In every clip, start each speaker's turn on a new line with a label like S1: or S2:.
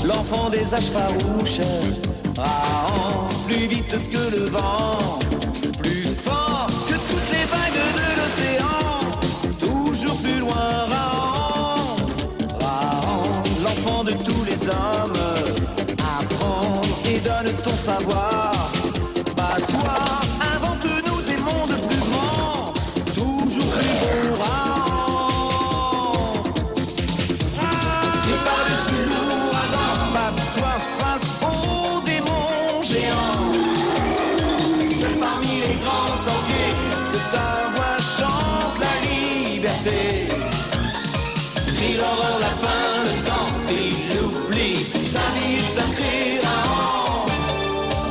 S1: L'enfant des âges farouches, Rahan, plus vite que le vent, plus fort que toutes les vagues de l'océan, toujours plus loin, Rahan, Rahan, l'enfant de tous les hommes, apprends et donne ton savoir, bats-toi, invente-nous des mondes plus grands, toujours plus beaux, Rahan. Crie l'horreur, la faim, le sang et l'oubli. Ta vie est un cri, Rahan.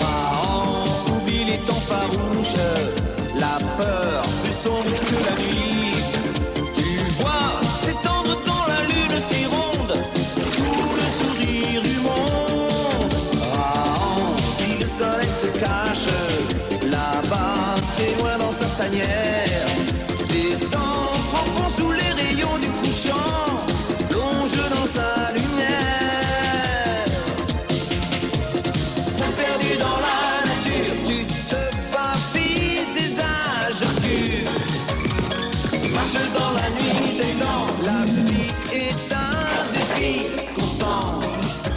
S1: Rahan, oublie les temps farouches, la peur plus sombre que la nuit. Tu vois s'étendre dans la lune si ronde tout le sourire du monde. Rahan, si le soleil se cache là-bas, très loin dans sa tanière, descend profond sous les rayons du couchant, plonge dans sa lumière. Sans perdu dans la nature, tu te bats, fils des âges obscurs. Marche dans la nuit des temps, la vie est un défi constant.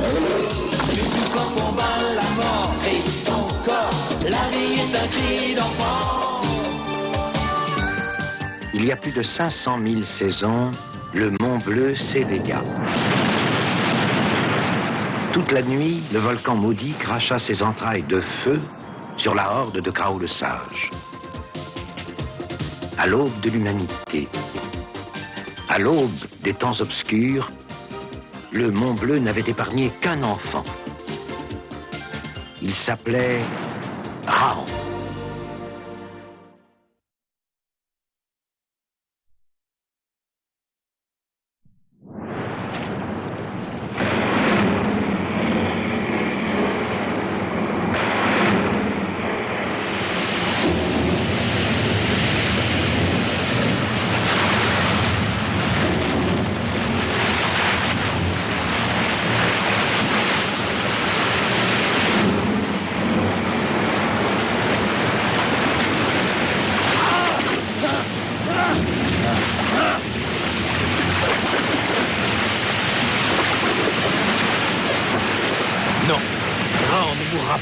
S1: Le plus fort combat la mort et ton corps, la vie est un cri d'enfant.
S2: Il y a plus de 500 000 saisons, le Mont Bleu s'éveilla. Toute la nuit, le volcan maudit cracha ses entrailles de feu sur la horde de Krao le Sage. À l'aube de l'humanité, à l'aube des temps obscurs, le Mont Bleu n'avait épargné qu'un enfant. Il s'appelait Rahan.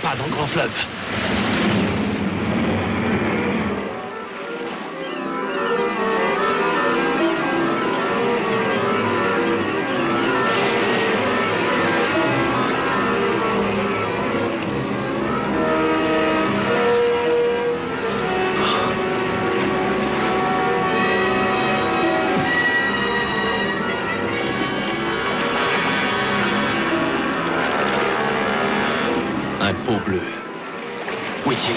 S3: Pas dans le grand fleuve. Un pot bleu. Où est-il?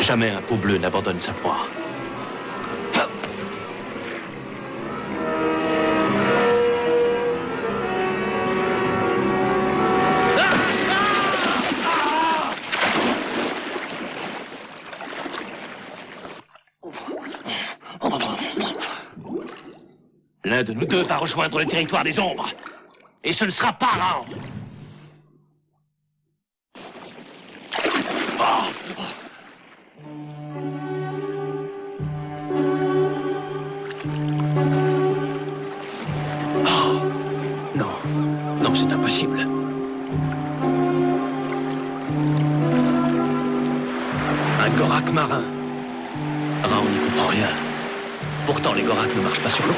S3: Jamais un pot bleu n'abandonne sa proie. L'un de nous deux va rejoindre le territoire des ombres. Et ce ne sera pas Rahan. Non, c'est impossible. Un Gorak marin. Rahan n'y comprend rien. Pourtant, les Goraks ne marchent pas sur l'eau.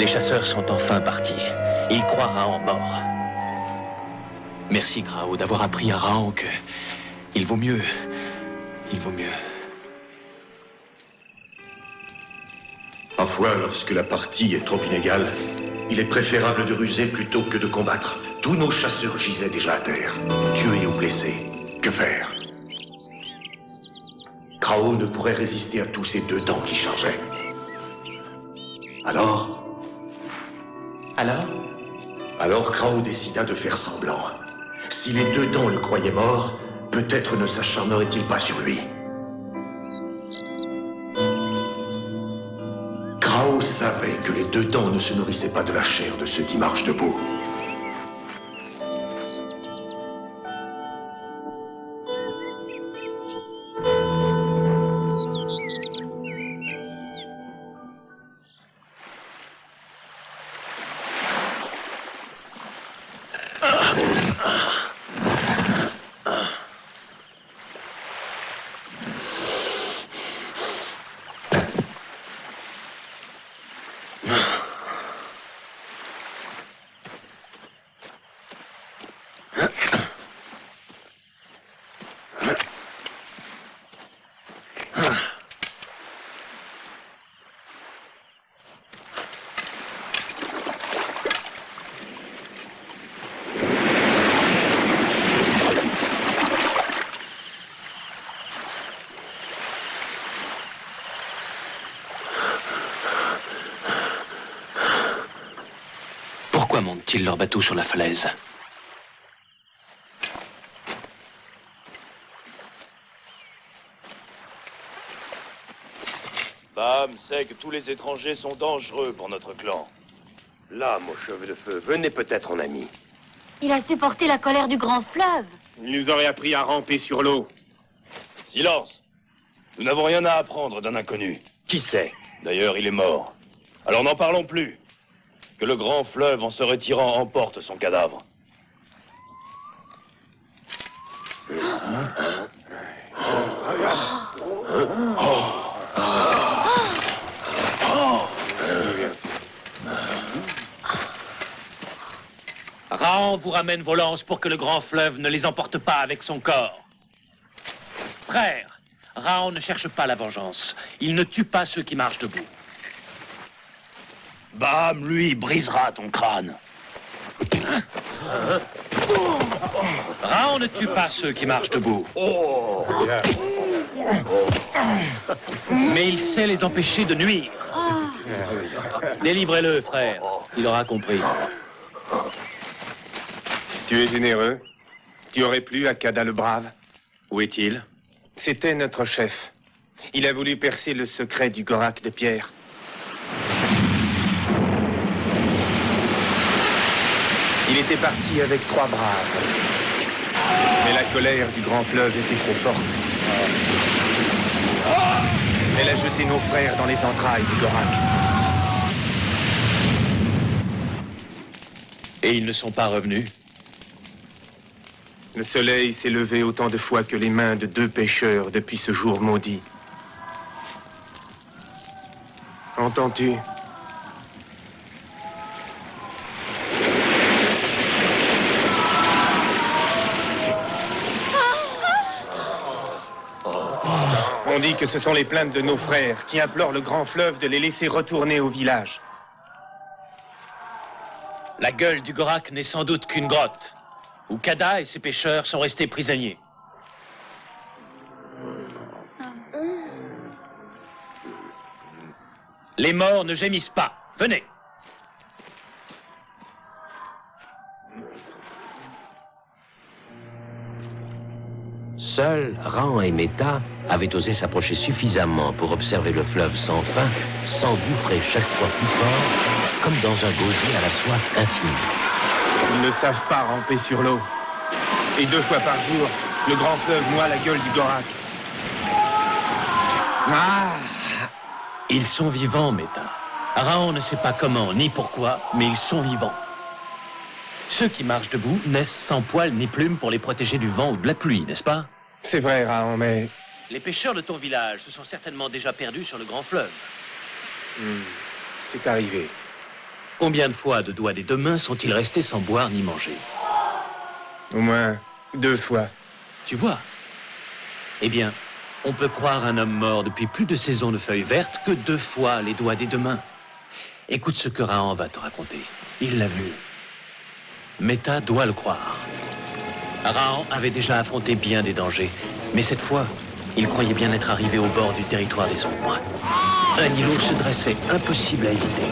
S3: chasseurs sont enfin partis. Ils croient Rahan mort. Merci, Grao, d'avoir appris à Rahan que... Il vaut mieux. Il vaut mieux.
S4: Parfois, lorsque la partie est trop inégale, il est préférable de ruser plutôt que de combattre. Tous nos chasseurs gisaient déjà à terre, tués ou blessés. Que faire? Grao ne pourrait résister à tous ces deux dents qui chargeaient. Alors? Alors Grao décida de faire semblant. Si les deux dents le croyaient mort, peut-être ne s'acharnerait-il pas sur lui. Grao savait que les deux dents ne se nourrissaient pas de la chair de ceux qui marchent debout.
S3: Pourquoi montent-ils leur bateau sur la falaise?
S5: Bam sait que tous les étrangers sont dangereux pour notre clan.
S6: Là, mon cheveu de feu, venez peut-être en ami.
S7: Il a supporté la colère du grand fleuve.
S8: Il nous aurait appris à ramper sur l'eau.
S5: Silence! Nous n'avons rien à apprendre d'un inconnu.
S6: Qui sait?
S5: D'ailleurs, il est mort. Alors n'en parlons plus. Que le grand fleuve, en se retirant, emporte son cadavre.
S3: Rahan vous ramène vos lances pour que le grand fleuve ne les emporte pas avec son corps. Frère, Rahan ne cherche pas la vengeance. Il ne tue pas ceux qui marchent debout.
S5: Bam, lui, brisera ton crâne.
S3: Rahan ne tue pas ceux qui marchent debout. Mais il sait les empêcher de nuire. Délivrez-le, frère. Il aura compris.
S8: Tu es généreux. Tu aurais plu à Kada le Brave.
S3: Où est-il?
S8: C'était notre chef. Il a voulu percer le secret du Gorak de pierre. Il était parti avec 3 braves. Mais la colère du grand fleuve était trop forte. Elle a jeté nos frères dans les entrailles du Gorak.
S3: Et ils ne sont pas revenus?
S8: Le soleil s'est levé autant de fois que les mains de 2 pêcheurs depuis ce jour maudit. Entends-tu? On dit que ce sont les plaintes de nos frères qui implorent le grand fleuve de les laisser retourner au village.
S3: La gueule du Gorak n'est sans doute qu'une grotte, où Kada et ses pêcheurs sont restés prisonniers. Les morts ne gémissent pas. Venez.
S2: Seuls Rahan et Meta avaient osé s'approcher suffisamment pour observer le fleuve sans fin, s'engouffrer chaque fois plus fort, comme dans un gosier à la soif infinie.
S8: Ils ne savent pas ramper sur l'eau. Et 2 fois par jour, le grand fleuve noie la gueule du Gorak. Ah!
S3: Ils sont vivants, Meta. Rahan ne sait pas comment ni pourquoi, mais ils sont vivants. Ceux qui marchent debout naissent sans poils ni plumes pour les protéger du vent ou de la pluie, n'est-ce pas?
S8: C'est vrai, Rahan, mais...
S3: Les pêcheurs de ton village se sont certainement déjà perdus sur le grand fleuve.
S8: C'est arrivé.
S3: Combien de fois de doigts des deux mains sont-ils restés sans boire ni manger?
S8: Au moins 2 fois.
S3: Tu vois? Eh bien, on peut croire un homme mort depuis plus de saisons de feuilles vertes que 2 fois les doigts des deux mains. Écoute ce que Rahan va te raconter. Il l'a vu. Meta doit le croire. Rahan avait déjà affronté bien des dangers, mais cette fois, il croyait bien être arrivé au bord du territoire des ombres. Un îlot se dressait, impossible à éviter.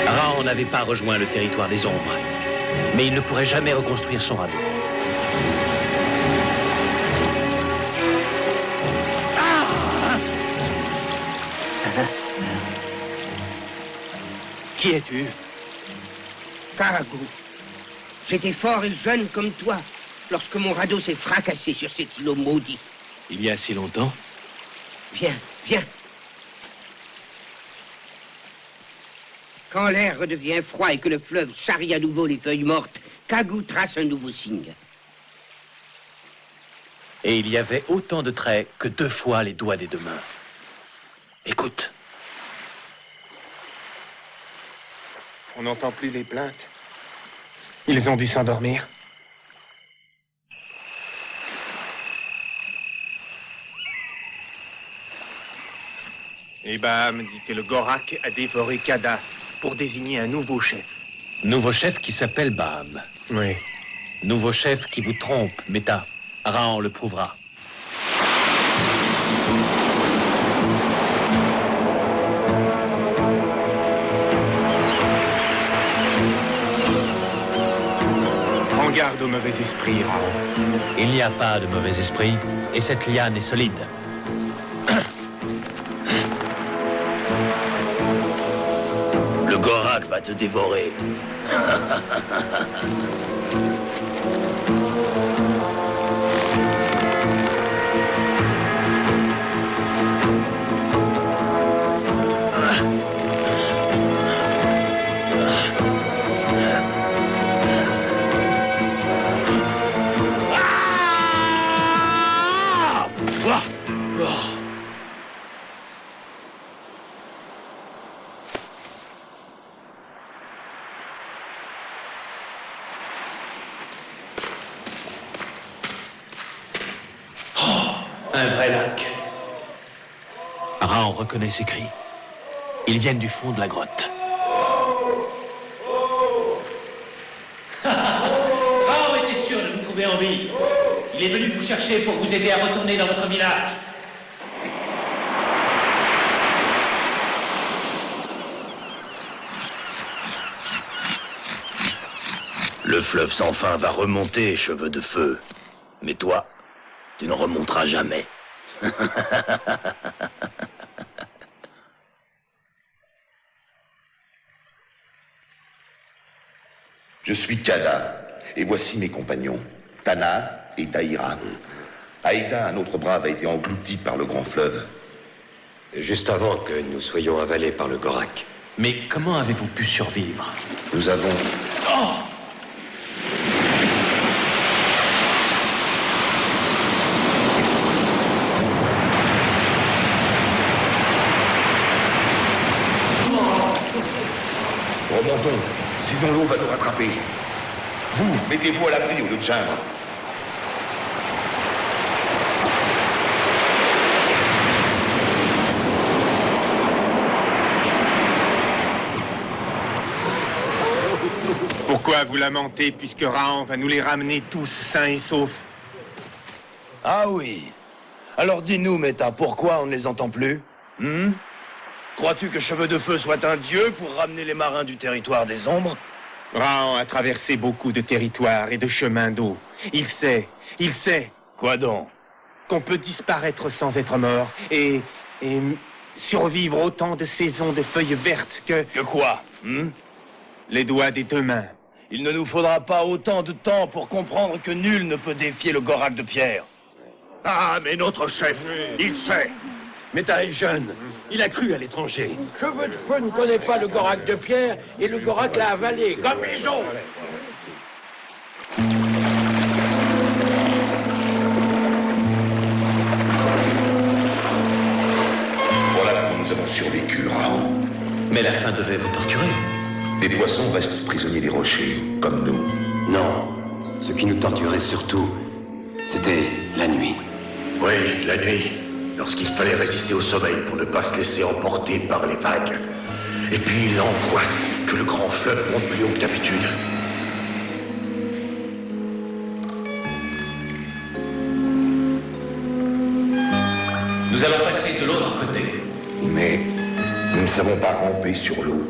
S3: Rahan n'avait pas rejoint le territoire des ombres, mais il ne pourrait jamais reconstruire son radeau. Qui es-tu?
S9: Kagou. J'étais fort et jeune comme toi lorsque mon radeau s'est fracassé sur cet îlot maudit.
S3: Il y a si longtemps?
S9: Viens, viens. Quand l'air redevient froid et que le fleuve charrie à nouveau les feuilles mortes, Kagou trace un nouveau signe.
S3: Et il y avait autant de traits que 2 fois les doigts des deux mains. Écoute.
S8: On n'entend plus les plaintes. Ils ont dû s'endormir. Et Baham dit que le Gorak a dévoré Kada pour désigner un nouveau chef.
S3: Nouveau chef qui s'appelle Baham.
S8: Oui.
S3: Nouveau chef qui vous trompe, Meta. Rahan le prouvera.
S8: Prends garde au mauvais esprit, Rahan.
S3: Il n'y a pas de mauvais esprit, et cette liane est solide.
S6: Le Gorak va te dévorer.
S3: Un vrai lac. Rahan reconnaît ces cris. Ils viennent du fond de la grotte. Rahan était sûr de vous trouver en vie. Il est venu vous chercher pour vous aider à retourner dans votre village.
S6: Le fleuve sans fin va remonter, cheveux de feu. Mais toi, tu ne remonteras jamais.
S10: Je suis Kada, et voici mes compagnons, Tana et Daïra. Aïda, un autre brave, a été englouti par le grand fleuve.
S2: Juste avant que nous soyons avalés par le Gorak.
S3: Mais comment avez-vous pu survivre?
S10: Nous avons...
S3: Oh!
S10: Remontons, sinon l'eau va nous rattraper. Vous, mettez-vous à l'abri au lieu de geindre.
S8: Pourquoi vous lamentez puisque Rahan va nous les ramener tous sains et saufs?
S5: Ah oui. Alors dis-nous, Meta, pourquoi on ne les entend plus? Crois-tu que Cheveux de Feu soit un dieu pour ramener les marins du territoire des ombres?
S8: Rahan a traversé beaucoup de territoires et de chemins d'eau. Il sait.
S5: Quoi donc?
S8: Qu'on peut disparaître sans être mort et survivre autant de saisons de feuilles vertes que...
S5: Que quoi?
S8: Les doigts des deux mains.
S5: Il ne nous faudra pas autant de temps pour comprendre que nul ne peut défier le Gorak de pierre.
S4: Ah, mais notre chef, il sait.
S5: Méta est jeune. Il a cru à l'étranger.
S11: Cheveux de Feu ne connaît pas le Gorak de pierre et le Gorak l'a avalé, comme les autres.
S10: Voilà comment nous avons survécu, Raon.
S3: Mais la faim devait vous torturer.
S10: Des poissons restent prisonniers des rochers, comme nous.
S12: Non. Ce qui nous torturait surtout, c'était la nuit.
S4: Oui, la nuit. Lorsqu'il fallait résister au sommeil pour ne pas se laisser emporter par les vagues. Et puis l'angoisse que le grand fleuve monte plus haut que d'habitude.
S3: Nous allons passer de l'autre côté.
S10: Mais nous ne savons pas ramper sur l'eau.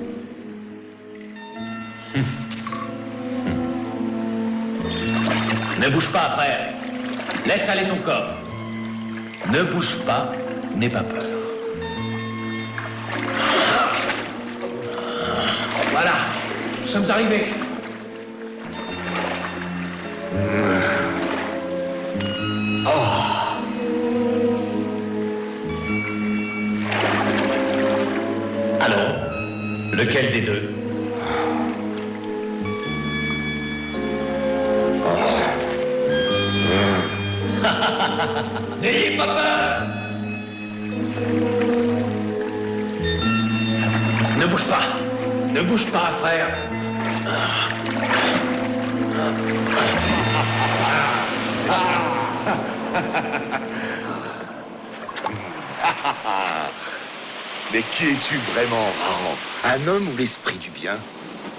S3: Ne bouge pas, frère. Laisse aller ton corps. Ne bouge pas, n'aie pas peur. Voilà, nous sommes arrivés. Alors, lequel des deux? N'ayez pas peur! Ne bouge pas! Ne bouge pas, frère!
S10: Mais qui es-tu vraiment, Raon? Un homme ou l'esprit du bien?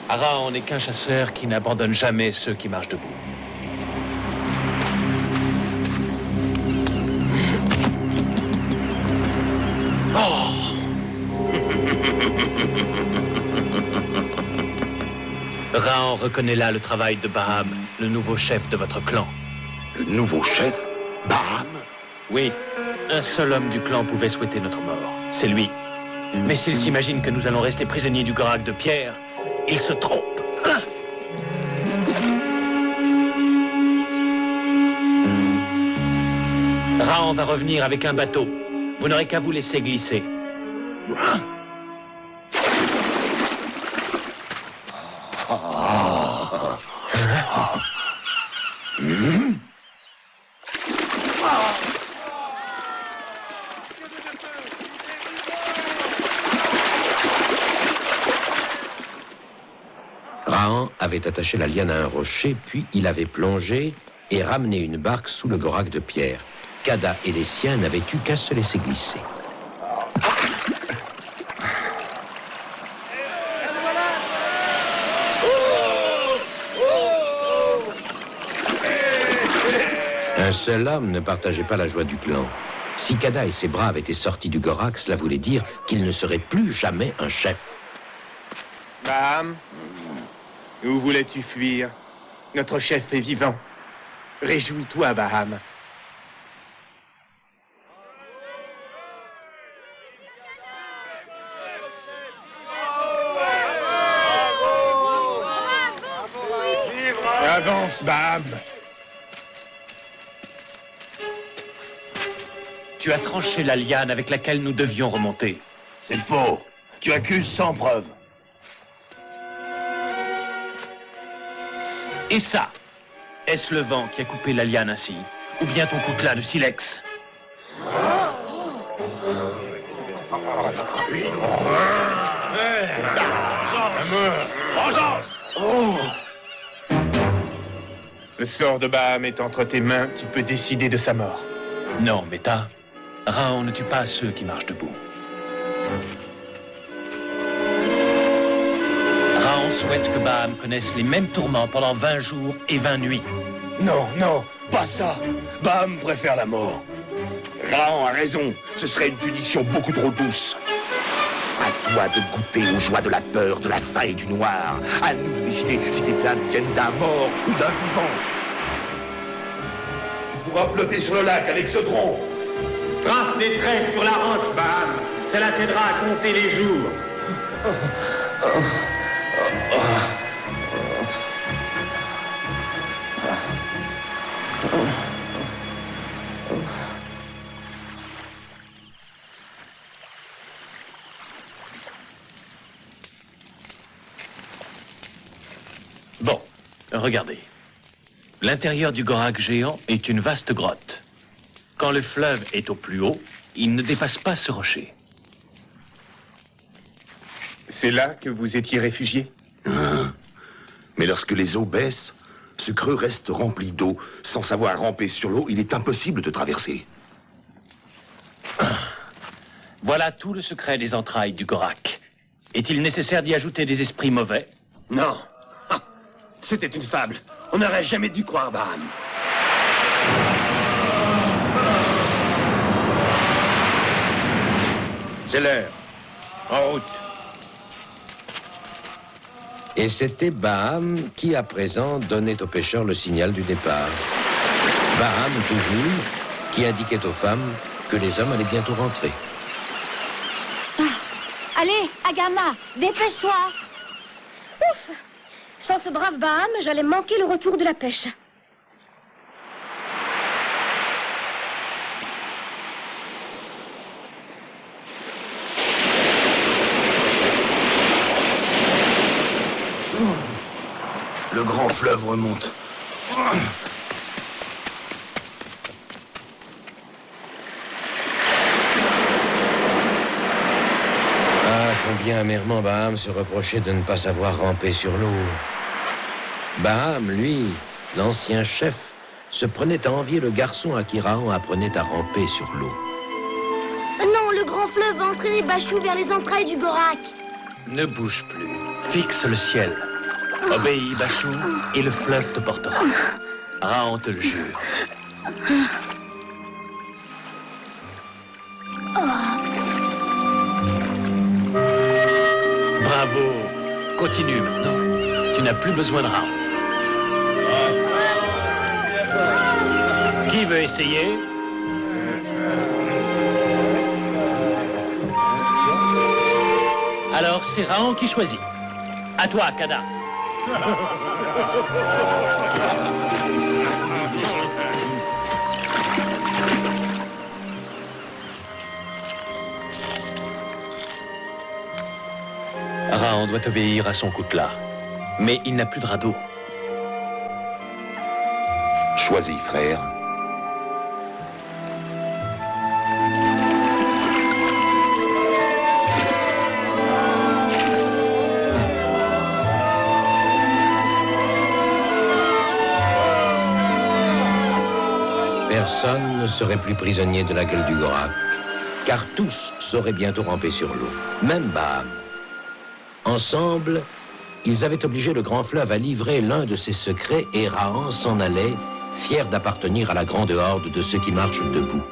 S3: Raon n'est qu'un chasseur qui n'abandonne jamais ceux qui marchent debout. Raon reconnaît là le travail de Baham, le nouveau chef de votre clan.
S10: Le nouveau chef? Baham?
S3: Oui, un seul homme du clan pouvait souhaiter notre mort. C'est lui. Mais s'il s'imagine que nous allons rester prisonniers du Gorak de pierre, il se trompe. Raon va revenir avec un bateau. Vous n'aurez qu'à vous laisser glisser.
S2: Raon avait attaché la liane à un rocher, puis il avait plongé et ramené une barque sous le Gorak de pierre. Kada et les siens n'avaient eu qu'à se laisser glisser. Un seul homme ne partageait pas la joie du clan. Si Kada et ses braves étaient sortis du Gorak, cela voulait dire qu'il ne serait plus jamais un chef.
S8: Baham, où voulais-tu fuir? Notre chef est vivant. Réjouis-toi, Baham. Avance, Baham.
S3: Tu as tranché la liane avec laquelle nous devions remonter.
S5: C'est faux. Tu accuses sans preuve.
S3: Et ça, est-ce le vent qui a coupé la liane ainsi? Ou bien ton coutelas de silex?
S5: Vengeance!
S8: Le sort de Baham est entre tes mains, tu peux décider de sa mort.
S3: Non, Méta. Raon ne tue pas ceux qui marchent debout. Raon souhaite que Baham connaisse les mêmes tourments pendant 20 jours et 20 nuits.
S5: Non, non, pas ça. Baham préfère la mort.
S10: Raon a raison. Ce serait une punition beaucoup trop douce. À toi de goûter aux joies de la peur, de la faim et du noir. À nous de décider si tes plaintes viennent d'un mort ou d'un vivant. Tu pourras flotter sur le lac avec ce tronc.
S11: Trace des traits sur la roche, Baham. Cela t'aidera à compter les jours.
S3: Regardez. L'intérieur du Gorak géant est une vaste grotte. Quand le fleuve est au plus haut, il ne dépasse pas ce rocher.
S8: C'est là que vous étiez réfugié?
S10: Mais lorsque les eaux baissent, ce creux reste rempli d'eau. Sans savoir ramper sur l'eau, il est impossible de traverser.
S3: Voilà tout le secret des entrailles du Gorak. Est-il nécessaire d'y ajouter des esprits mauvais?
S5: Non. Ah, c'était une fable. On n'aurait jamais dû croire Baham.
S2: C'est l'heure. En route. Et c'était Baham qui, à présent, donnait aux pêcheurs le signal du départ. Baham, toujours, qui indiquait aux femmes que les hommes allaient bientôt rentrer.
S7: Allez, Agama, dépêche-toi.
S13: Ouf! Sans ce brave Baham, j'allais manquer le retour de la pêche.
S5: Le grand fleuve remonte.
S2: Combien amèrement Baham se reprochait de ne pas savoir ramper sur l'eau. Baham, lui, l'ancien chef, se prenait à envier le garçon à qui Raon apprenait à ramper sur l'eau.
S7: Non, le grand fleuve va entraîner Bachou vers les entrailles du Gorak.
S3: Ne bouge plus. Fixe le ciel. Obéis, Bachou, et le fleuve te portera. Raon te le jure. Bravo. Continue maintenant. Tu n'as plus besoin de Raon. Qui veut essayer? Alors, c'est Raon qui choisit. À toi, Kada. Raon doit obéir à son coutelas. Mais il n'a plus de radeau.
S10: Choisis, frère.
S2: Personne ne serait plus prisonnier de la gueule du Gorak, car tous sauraient bientôt ramper sur l'eau, même Baham. Ensemble, ils avaient obligé le grand fleuve à livrer l'un de ses secrets et Raon s'en allait, fier d'appartenir à la grande horde de ceux qui marchent debout.